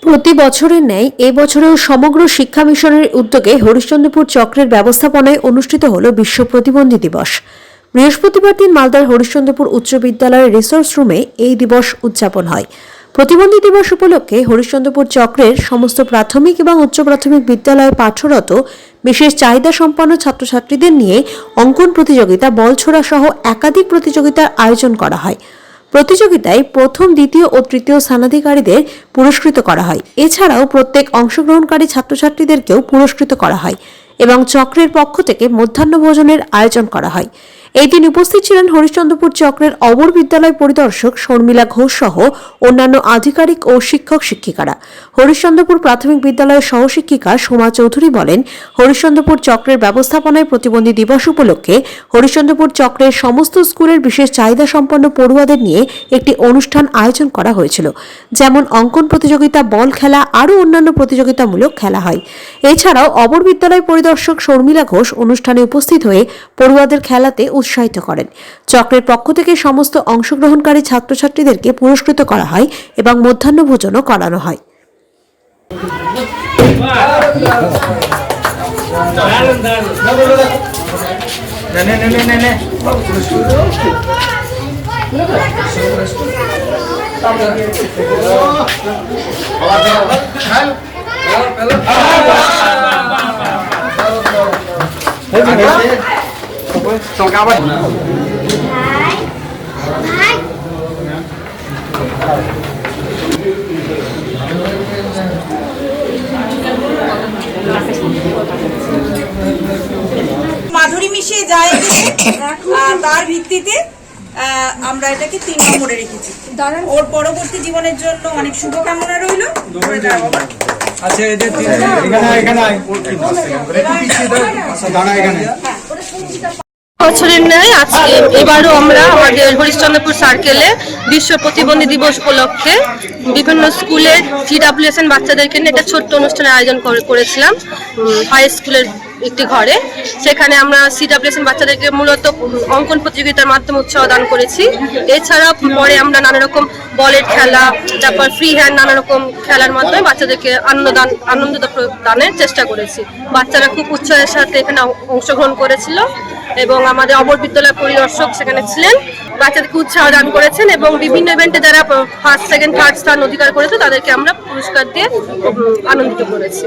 প্রতি বছরের ন্যায় এবছরেও সমগ্র শিক্ষা মিশনের উদ্যোগে হরিশ্চন্দ্রপুর চক্রের ব্যবস্থাপনায় অনুষ্ঠিত হল বিশ্ব প্রতিবন্ধী দিবস। বৃহস্পতিবার দিন মালদার হরিশ্চন্দ্রপুর উচ্চ বিদ্যালয়ের রিসোর্স রুমে এই দিবস উদযাপন হয়। প্রতিবন্ধী দিবস উপলক্ষে হরিশ্চন্দ্রপুর চক্রের সমস্ত প্রাথমিক এবং উচ্চ প্রাথমিক বিদ্যালয়ে পাঠরত বিশেষ চাহিদা সম্পন্ন ছাত্রছাত্রীদের নিয়ে অঙ্কন প্রতিযোগিতা, বল ছোড়া সহ একাধিক প্রতিযোগিতার আয়োজন করা হয়। প্রতিযোগিতায় প্রথম, দ্বিতীয় ও তৃতীয় স্থানাধিকারীদের পুরস্কৃত করা হয়। এছাড়াও প্রত্যেক অংশগ্রহণকারী ছাত্রছাত্রীদেরকেও পুরস্কৃত করা হয় এবং চক্রের পক্ষ থেকে মধ্যাহ্ন ভোজনের আয়োজন করা হয়। এই দিন উপস্থিত ছিলেন হরিশ্চন্দ্রপুর চক্রের অবর বিদ্যালয় পরিদর্শক শর্মিলা ঘোষ সহ অন্যান্য আধিকারিক ও শিক্ষক শিক্ষিকারা। হরিশ্চন্দ্রপুর প্রাথমিক বিদ্যালয়ের সহশিক্ষিকা সোমা চৌধুরী বলেন, হরিশ্চন্দ্রপুর চক্রের ব্যবস্থাপনায় প্রতিবন্ধী দিবস উপলক্ষে হরিশ্চন্দ্রপুর চক্রের সমস্ত স্কুলের বিশেষ চাহিদা সম্পন্ন পড়ুয়াদের নিয়ে একটি অনুষ্ঠান আয়োজন করা হয়েছিল। যেমন অঙ্কন প্রতিযোগিতা, বল খেলা, আরও অন্যান্য প্রতিযোগিতামূলক খেলা হয়। এছাড়াও অবর বিদ্যালয় পরিদর্শক শর্মিলা ঘোষ অনুষ্ঠানে উপস্থিত হয়ে পড়ুয়াদের খেলাতে উৎসাহিত করেন। চক্রের পক্ষ থেকে সমস্ত অংশগ্রহণকারী ছাত্রছাত্রীদেরকে পুরস্কৃত করা হয় এবং মধ্যাহ্ন ভোজনও করানো হয়। মাধুরী মিশিয়ে যায় তার ভিত্তিতে আমরা এটাকে 3 নম্বরে রেখেছি। ওর পরবর্তী জীবনের জন্য অনেক শুভকামনা রইল। বছরের ন্যায় এবারও আমরা আমাদের হরিশ্চন্দ্রপুর সার্কেলে বিশ্ব প্রতিবন্ধী দিবস উপলক্ষে বিভিন্ন স্কুলের CWSN বাচ্চাদেরকে নিয়ে একটা ছোট্ট অনুষ্ঠানের আয়োজন করেছিলাম হাই স্কুলের একটি ঘরে। সেখানে আমরা CWSN বাচ্চাদেরকে মূলত অঙ্কন প্রতিযোগিতার মাধ্যমে উৎসাহ দান করেছি। এছাড়াও পরে আমরা নানা রকম বলের খেলা, তারপর ফ্রি হ্যান্ড নানা রকম খেলার মাধ্যমে বাচ্চাদেরকে আনন্দ দানের চেষ্টা করেছি। বাচ্চারা খুব উৎসাহের সাথে এখানে অংশগ্রহণ করেছিল এবং আমাদের অবর বিদ্যালয় পরিদর্শক সেখানে ছিলেন, বাচ্চাদেরকে উৎসাহ দান করেছেন এবং বিভিন্ন ইভেন্টে যারা ফার্স্ট, সেকেন্ড, থার্ড স্থান অধিকার করেছে তাদেরকে আমরা পুরস্কার দিয়ে আনন্দিত করেছি।